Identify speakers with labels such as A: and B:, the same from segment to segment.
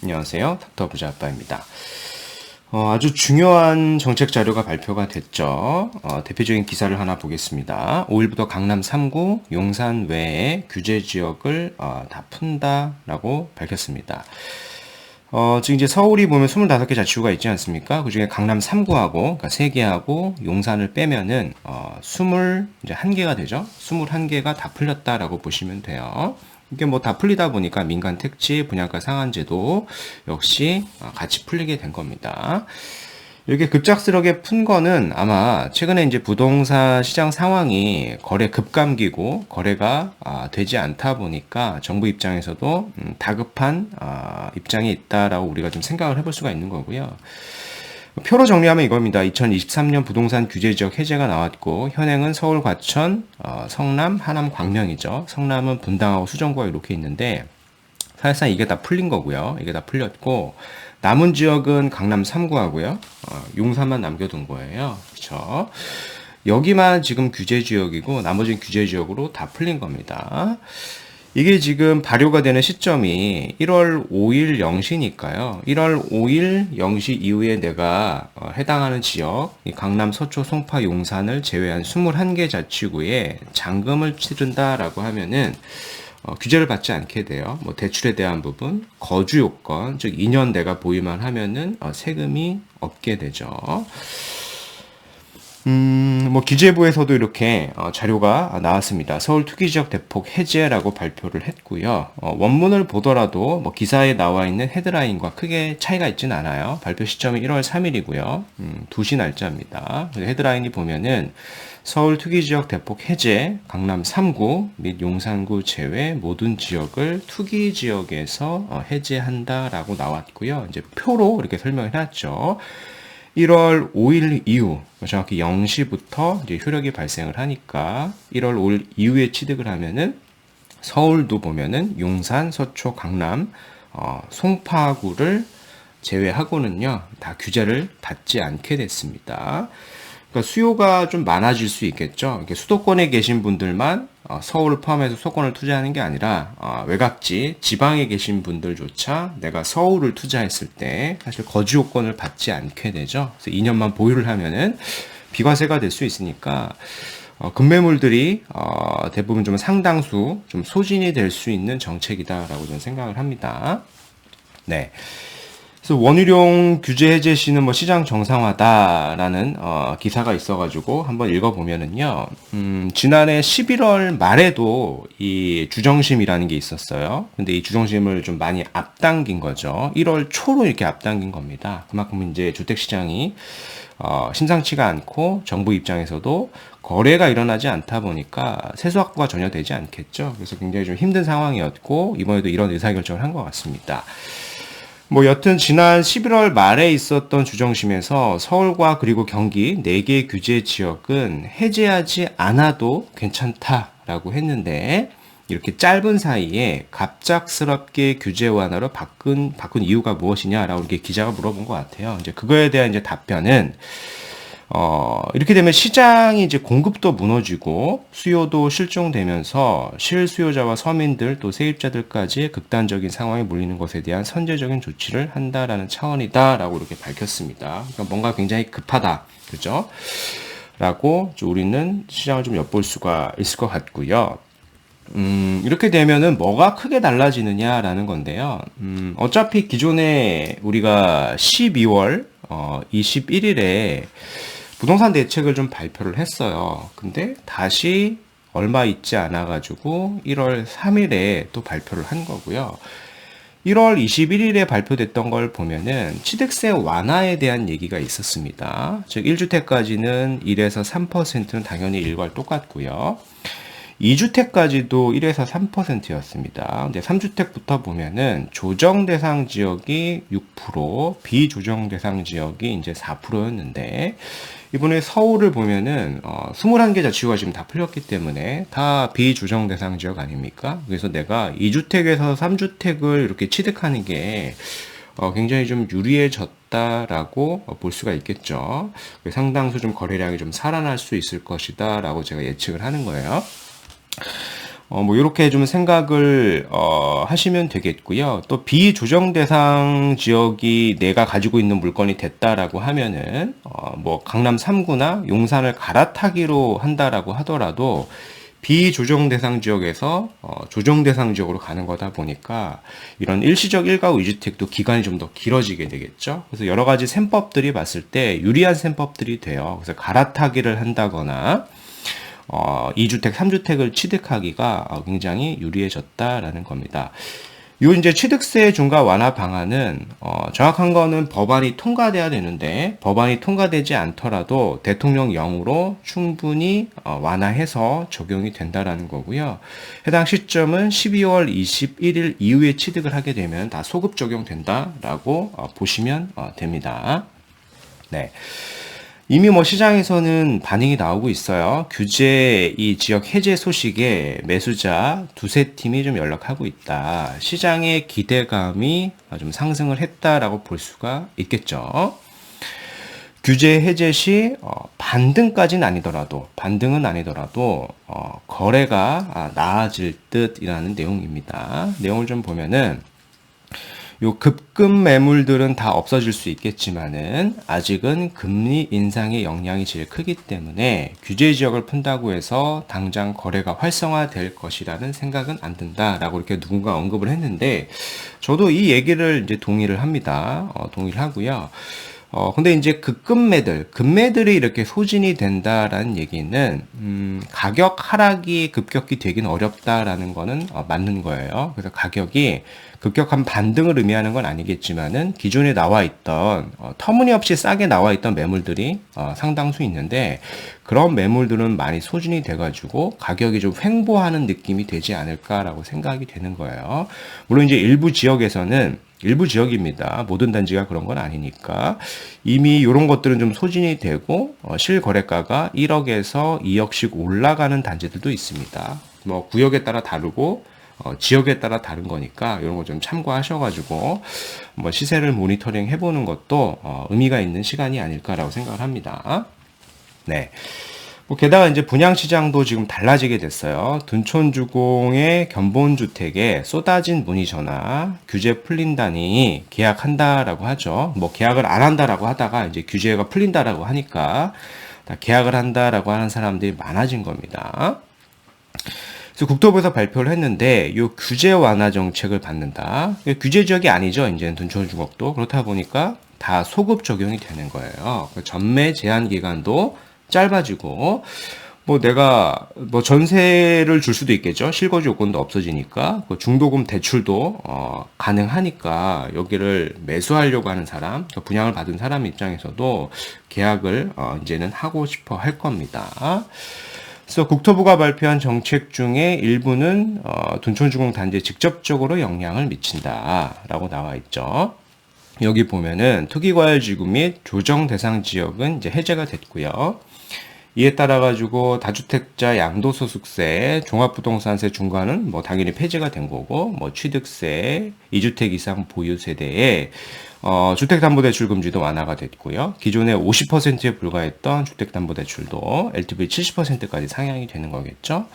A: 안녕하세요. 닥터 부자 아빠입니다. 아주 중요한 정책 자료가 발표가 됐죠. 대표적인 기사를 하나 보겠습니다. 5일부터 강남 3구, 용산 외에 규제 지역을 다 푼다라고 밝혔습니다. 지금 이제 서울이 보면 25개 자치구가 있지 않습니까? 그 중에 강남 3구하고, 그러니까 3개하고 용산을 빼면은, 21개가 되죠? 21개가 다 풀렸다라고 보시면 돼요. 이게 뭐 다 풀리다 보니까 민간 택지, 분양가 상한제도 역시 같이 풀리게 된 겁니다. 이렇게 급작스럽게 푼 거는 아마 최근에 이제 부동산 시장 상황이 거래 급감기고 거래가 되지 않다 보니까 정부 입장에서도 다급한 입장이 있다라고 우리가 좀 생각을 해볼 수가 있는 거고요. 표로 정리하면 이겁니다. 2023년 부동산 규제 지역 해제가 나왔고 현행은 서울, 과천, 성남, 하남, 광명이죠. 성남은 분당하고 수정구가 이렇게 있는데 사실상 이게 다 풀린 거고요. 이게 다 풀렸고 남은 지역은 강남 3구하고요. 용산만 남겨둔 거예요. 그렇죠? 여기만 지금 규제 지역이고 나머지는 규제 지역으로 다 풀린 겁니다. 이게 지금 발효가 되는 시점이 1월 5일 0시니까요. 1월 5일 0시 이후에 내가 해당하는 지역, 강남, 서초, 송파, 용산을 제외한 21개 자치구에 잔금을 치른다라고 하면은 규제를 받지 않게 돼요. 뭐 대출에 대한 부분, 거주 요건, 즉 2년 내가 보유만 하면은 세금이 없게 되죠. 뭐 기재부에서도 이렇게 자료가 나왔습니다. 서울 투기지역 대폭 해제라고 발표를 했고요. 원문을 보더라도 뭐 기사에 나와 있는 헤드라인과 크게 차이가 있진 않아요. 발표 시점이 1월 3일이고요. 2시 날짜입니다. 헤드라인이 보면은 서울 투기지역 대폭 해제, 강남 3구 및 용산구 제외 모든 지역을 투기지역에서 해제한다라고 나왔고요. 이제 표로 이렇게 설명을 해놨죠. 1월 5일 이후, 정확히 0시부터 이제 효력이 발생을 하니까 1월 5일 이후에 취득을 하면은 서울도 보면은 용산, 서초, 강남, 송파구를 제외하고는요, 다 규제를 받지 않게 됐습니다. 그러니까 수요가 좀 많아질 수 있겠죠. 이렇게 수도권에 계신 분들만 서울을 포함해서 수도권을 투자하는 게 아니라 외곽지, 지방에 계신 분들조차 내가 서울을 투자했을 때 사실 거주 요건을 받지 않게 되죠. 그래서 2년만 보유를 하면은 비과세가 될 수 있으니까 급매물들이 대부분 좀 상당수 좀 소진이 될 수 있는 정책이다라고 저는 생각을 합니다. 네. 그래서 원유령 규제 해제 시는 뭐 시장 정상화다라는 기사가 있어가지고 한번 읽어보면은요, 지난해 11월 말에도 이 주정심이라는 게 있었어요. 근데 이 주정심을 좀 많이 앞당긴 거죠. 1월 초로 이렇게 앞당긴 겁니다. 그만큼 이제 주택시장이 심상치가 않고 정부 입장에서도 거래가 일어나지 않다 보니까 세수 확보가 전혀 되지 않겠죠. 그래서 굉장히 좀 힘든 상황이었고 이번에도 이런 의사결정을 한 것 같습니다. 뭐 여튼 지난 11월 말에 있었던 주정심에서 서울과 그리고 경기 4개 규제 지역은 해제하지 않아도 괜찮다라고 했는데 이렇게 짧은 사이에 갑작스럽게 규제 완화로 바꾼 이유가 무엇이냐라고 이렇게 기자가 물어본 것 같아요. 이제 그거에 대한 이제 답변은 이렇게 되면 시장이 이제 공급도 무너지고 수요도 실종되면서 실수요자와 서민들 또 세입자들까지 극단적인 상황에 몰리는 것에 대한 선제적인 조치를 한다라는 차원이다라고 이렇게 밝혔습니다. 그러니까 뭔가 굉장히 급하다, 그죠? 라고 우리는 시장을 좀 엿볼 수가 있을 것 같고요. 이렇게 되면은 뭐가 크게 달라지느냐라는 건데요. 어차피 기존에 우리가 12월 21일에 부동산 대책을 좀 발표를 했어요. 근데 다시 얼마 있지 않아가지고 1월 3일에 또 발표를 한 거고요. 1월 21일에 발표됐던 걸 보면은 취득세 완화에 대한 얘기가 있었습니다. 즉 1주택까지는 1에서 3%는 당연히 일괄 똑같고요. 2주택까지도 1에서 3%였습니다. 근데 3주택부터 보면은 조정 대상 지역이 6%, 비조정 대상 지역이 이제 4%였는데 이번에 서울을 보면은 21개 자치구가 지금 다 풀렸기 때문에 다 비조정 대상 지역 아닙니까? 그래서 내가 2주택에서 3주택을 이렇게 취득하는 게 굉장히 좀 유리해졌다라고 볼 수가 있겠죠. 상당수 좀 거래량이 좀 살아날 수 있을 것이다라고 제가 예측을 하는 거예요. 뭐 이렇게 좀 생각을 하시면 되겠고요. 또 비조정 대상 지역이 내가 가지고 있는 물건이 됐다라고 하면은 뭐 강남 3구나 용산을 갈아타기로 한다라고 하더라도 비조정 대상 지역에서 조정 대상 지역으로 가는 거다 보니까 이런 일시적 일가구 이주택도 기간이 좀 더 길어지게 되겠죠. 그래서 여러 가지 셈법들이 봤을 때 유리한 셈법들이 돼요. 그래서 갈아타기를 한다거나 2주택, 3주택을 취득하기가 굉장히 유리해졌다라는 겁니다. 요 이제 취득세 중과 완화 방안은 정확한 거는 법안이 통과돼야 되는데 법안이 통과되지 않더라도 대통령령으로 충분히 완화해서 적용이 된다라는 거고요. 해당 시점은 12월 21일 이후에 취득을 하게 되면 다 소급 적용된다라고 보시면 됩니다. 네. 이미 뭐 시장에서는 반응이 나오고 있어요. 규제 이 지역 해제 소식에 매수자 두세 팀이 좀 연락하고 있다. 시장의 기대감이 좀 상승을 했다라고 볼 수가 있겠죠. 규제 해제 시 반등은 아니더라도 거래가 나아질 듯이라는 내용입니다. 내용을 좀 보면은 요 급금 매물들은 다 없어질 수 있겠지만은 아직은 금리 인상의 영향이 제일 크기 때문에 규제 지역을 푼다고 해서 당장 거래가 활성화될 것이라는 생각은 안 든다라고 이렇게 누군가 언급을 했는데 저도 이 얘기를 이제 동의를 합니다. 동의를 하고요. 근데 이제 금매들이 이렇게 소진이 된다라는 얘기는, 가격 하락이 급격히 되긴 어렵다라는 거는 맞는 거예요. 그래서 가격이 급격한 반등을 의미하는 건 아니겠지만은 기존에 나와 있던, 터무니없이 싸게 나와 있던 매물들이 상당수 있는데 그런 매물들은 많이 소진이 돼가지고 가격이 좀 횡보하는 느낌이 되지 않을까라고 생각이 되는 거예요. 물론 이제 일부 지역입니다. 모든 단지가 그런 건 아니니까 이미 이런 것들은 좀 소진이 되고 실거래가가 1억에서 2억씩 올라가는 단지들도 있습니다. 뭐 구역에 따라 다르고 지역에 따라 다른 거니까 이런 거 좀 참고하셔가지고 뭐 시세를 모니터링 해보는 것도 의미가 있는 시간이 아닐까라고 생각을 합니다. 네. 뭐 게다가 이제 분양시장도 지금 달라지게 됐어요. 둔촌주공의 견본주택에 쏟아진 문의 전화, 규제 풀린다니 계약한다라고 하죠. 뭐 계약을 안 한다라고 하다가 이제 규제가 풀린다라고 하니까 다 계약을 한다라고 하는 사람들이 많아진 겁니다. 그래서 국토부에서 발표를 했는데 이 규제 완화 정책을 받는다. 규제 지역이 아니죠. 이제는 둔촌주공도 그렇다 보니까 다 소급 적용이 되는 거예요. 전매 제한 기간도 짧아지고 뭐 내가 뭐 전세를 줄 수도 있겠죠. 실거주 요건도 없어지니까 중도금 대출도 가능하니까 여기를 매수하려고 하는 사람, 분양을 받은 사람 입장에서도 계약을 이제는 하고 싶어 할 겁니다. 그래서 국토부가 발표한 정책 중에 일부는 둔촌주공 단지에 직접적으로 영향을 미친다라고 나와 있죠. 여기 보면은 투기과열지구 및 조정 대상 지역은 이제 해제가 됐고요. 이에 따라 가지고 다주택자 양도소득세, 종합부동산세 중과는 뭐 당연히 폐지가 된 거고, 뭐 취득세, 2주택 이상 보유 세대에 주택담보대출 금지도 완화가 됐고요. 기존에 50%에 불과했던 주택담보대출도 LTV 70%까지 상향이 되는 거겠죠.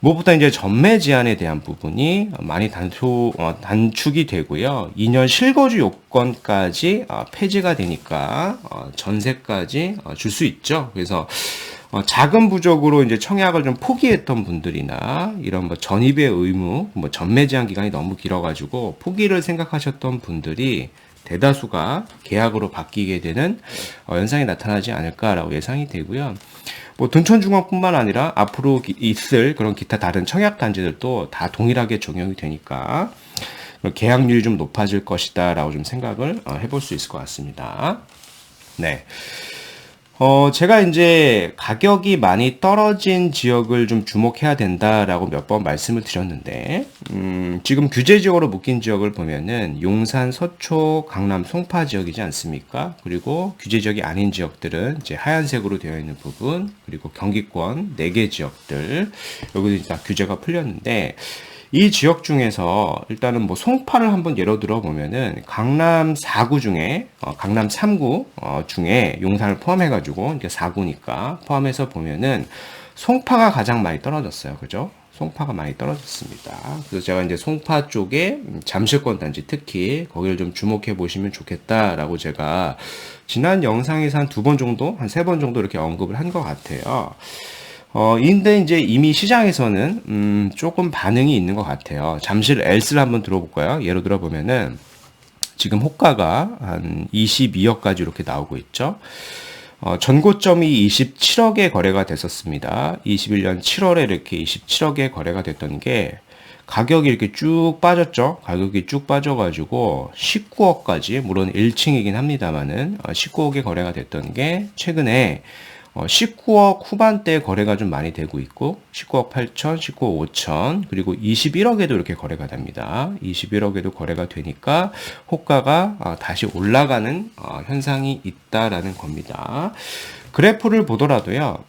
A: 무엇보다 이제 전매 제한에 대한 부분이 많이 단축이 되고요. 2년 실거주 요건까지 폐지가 되니까 전세까지 줄 수 있죠. 그래서 자금 부족으로 이제 청약을 좀 포기했던 분들이나 이런 뭐 전입의 의무, 뭐 전매 제한 기간이 너무 길어가지고 포기를 생각하셨던 분들이 대다수가 계약으로 바뀌게 되는 현상이 나타나지 않을까라고 예상이 되고요. 뭐 둔촌중앙뿐만 아니라 앞으로 있을 그런 기타 다른 청약 단지들도 다 동일하게 적용이 되니까 계약률이 좀 높아질 것이다라고 좀 생각을 해볼 수 있을 것 같습니다. 네. 제가 이제 가격이 많이 떨어진 지역을 좀 주목해야 된다라고 몇 번 말씀을 드렸는데, 지금 규제 지역으로 묶인 지역을 보면은 용산, 서초, 강남, 송파 지역이지 않습니까? 그리고 규제 지역이 아닌 지역들은 이제 하얀색으로 되어 있는 부분, 그리고 경기권 4개 지역들, 여기도 다 규제가 풀렸는데, 이 지역 중에서 일단은 뭐 송파를 한번 예로 들어 보면은 강남 4구 중에 강남 3구 중에 용산을 포함해 가지고 이게 4구니까 포함해서 보면은 송파가 가장 많이 떨어졌어요. 그죠? 송파가 많이 떨어졌습니다. 그래서 제가 이제 송파 쪽에 잠실권 단지 특히 거기를 좀 주목해 보시면 좋겠다라고 제가 지난 영상에서 한 2번 정도, 한 3번 정도 이렇게 언급을 한 것 같아요. 근데 이제 이미 시장에서는 조금 반응이 있는 것 같아요. 잠실 엘스를 한번 들어볼까요? 예로 들어보면은 지금 호가가 한 22억까지 이렇게 나오고 있죠. 전고점이 27억에 거래가 됐었습니다. 21년 7월에 이렇게 27억에 거래가 됐던 게 가격이 이렇게 쭉 빠졌죠. 가격이 쭉 빠져가지고 19억까지, 물론 1층이긴 합니다만은 19억에 거래가 됐던 게 최근에 19억 후반대 거래가 좀 많이 되고 있고 19억 8천, 19억 5천, 그리고 21억에도 이렇게 거래가 됩니다. 21억에도 거래가 되니까 호가가 다시 올라가는 현상이 있다라는 겁니다. 그래프를 보더라도요.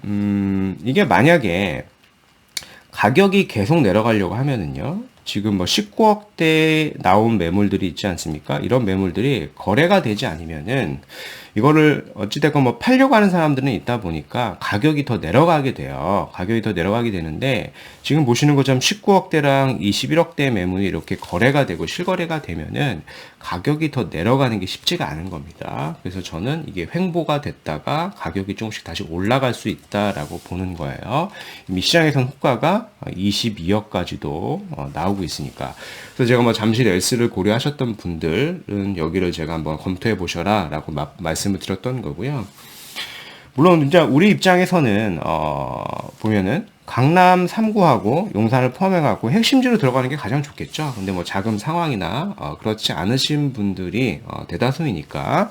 A: 이게 만약에 가격이 계속 내려가려고 하면은요. 지금 뭐 19억대 나온 매물들이 있지 않습니까? 이런 매물들이 거래가 되지 않으면은 이거를 어찌됐건 뭐 팔려고 하는 사람들은 있다 보니까 가격이 더 내려가게 돼요. 가격이 더 내려가게 되는데 지금 보시는 것처럼 19억대랑 21억대 매물이 이렇게 거래가 되고 실거래가 되면은 가격이 더 내려가는 게 쉽지가 않은 겁니다. 그래서 저는 이게 횡보가 됐다가 가격이 조금씩 다시 올라갈 수 있다라고 보는 거예요. 이미 시장에서는 호가가 22억까지도 나오고 있으니까. 그래서 제가 뭐 잠실 S를 고려하셨던 분들은 여기를 제가 한번 검토해 보셔라 라고 말씀을 드렸던 거고요. 물론 이제 우리 입장에서는 보면은 강남 3구하고 용산을 포함해갖고 핵심지로 들어가는 게 가장 좋겠죠. 근데 뭐 자금 상황이나 그렇지 않으신 분들이 대다수이니까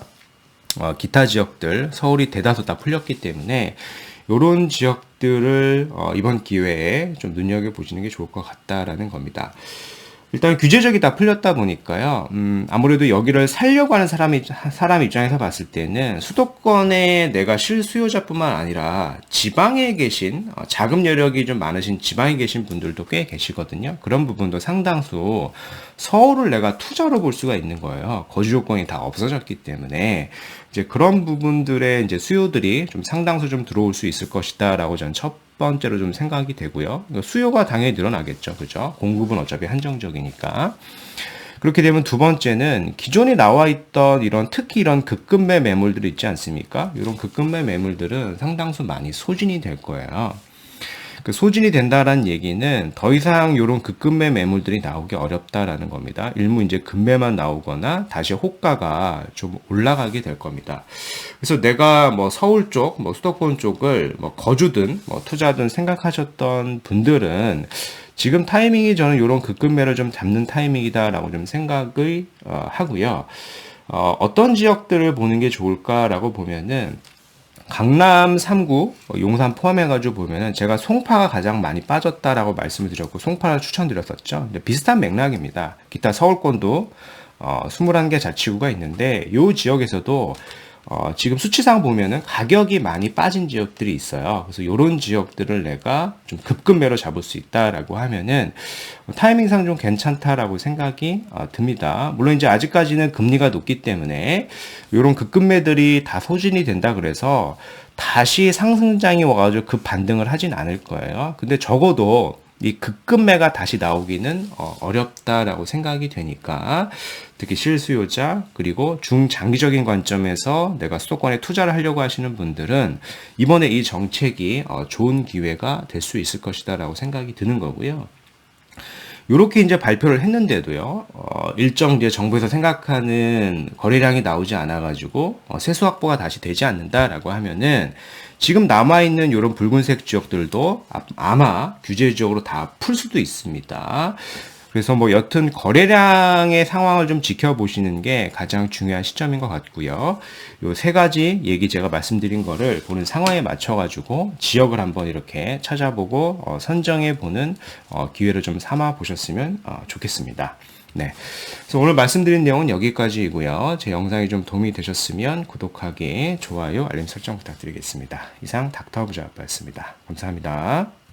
A: 기타 지역들, 서울이 대다수 다 풀렸기 때문에 요런 지역들을 이번 기회에 좀 눈여겨보시는 게 좋을 것 같다라는 겁니다. 일단 규제적이 다 풀렸다 보니까요. 아무래도 여기를 살려고 하는 사람 입장에서 봤을 때는 수도권에 내가 실수요자뿐만 아니라 지방에 계신 자금 여력이 좀 많으신 지방에 계신 분들도 꽤 계시거든요. 그런 부분도 상당수 서울을 내가 투자로 볼 수가 있는 거예요. 거주 조건이 다 없어졌기 때문에 이제 그런 부분들의 이제 수요들이 좀 상당수 좀 들어올 수 있을 것이다라고 저는 첫 번째로 좀 생각이 되고요. 수요가 당연히 늘어나겠죠. 그죠? 공급은 어차피 한정적이니까. 그렇게 되면 두 번째는 기존에 나와 있던 특히 이런 급급매 매물들 있지 않습니까? 이런 급급매 매물들은 상당수 많이 소진이 될 거예요. 그 소진이 된다라는 얘기는 더 이상 이런 급급매 매물들이 나오기 어렵다라는 겁니다. 일부 이제 급매만 나오거나 다시 호가가 좀 올라가게 될 겁니다. 그래서 내가 뭐 서울 쪽, 뭐 수도권 쪽을 뭐 거주든 뭐 투자든 생각하셨던 분들은 지금 타이밍이 저는 이런 급급매를 좀 잡는 타이밍이다라고 좀 생각을 하고요. 어떤 지역들을 보는 게 좋을까라고 보면은 강남 3구, 용산 포함해가지고 보면은 제가 송파가 가장 많이 빠졌다라고 말씀을 드렸고 송파를 추천드렸었죠. 근데 비슷한 맥락입니다. 기타 서울권도 21개 자치구가 있는데 이 지역에서도 지금 수치상 보면은 가격이 많이 빠진 지역들이 있어요. 그래서 이런 지역들을 내가 좀 급급매로 잡을 수 있다라고 하면은 타이밍상 좀 괜찮다라고 생각이 듭니다. 물론 이제 아직까지는 금리가 높기 때문에 이런 급급매들이 다 소진이 된다 그래서 다시 상승장이 와가지고 급 반등을 하진 않을 거예요. 근데 적어도 이 급급매가 다시 나오기는 어렵다라고 생각이 되니까 특히 실수요자 그리고 중장기적인 관점에서 내가 수도권에 투자를 하려고 하시는 분들은 이번에 이 정책이 좋은 기회가 될 수 있을 것이다라고 생각이 드는 거고요. 요렇게 이제 발표를 했는데도요, 일정 이제 정부에서 생각하는 거래량이 나오지 않아가지고, 세수 확보가 다시 되지 않는다라고 하면은, 지금 남아있는 요런 붉은색 지역들도 아마 규제 지역으로 다 풀 수도 있습니다. 그래서 뭐 여튼 거래량의 상황을 좀 지켜보시는 게 가장 중요한 시점인 것 같고요. 요 세 가지 얘기 제가 말씀드린 거를 보는 상황에 맞춰가지고 지역을 한번 이렇게 찾아보고 선정해보는 기회를 좀 삼아 보셨으면 좋겠습니다. 네. 그래서 오늘 말씀드린 내용은 여기까지이고요. 제 영상이 좀 도움이 되셨으면 구독하기, 좋아요, 알림 설정 부탁드리겠습니다. 이상 닥터부자였습니다. 감사합니다.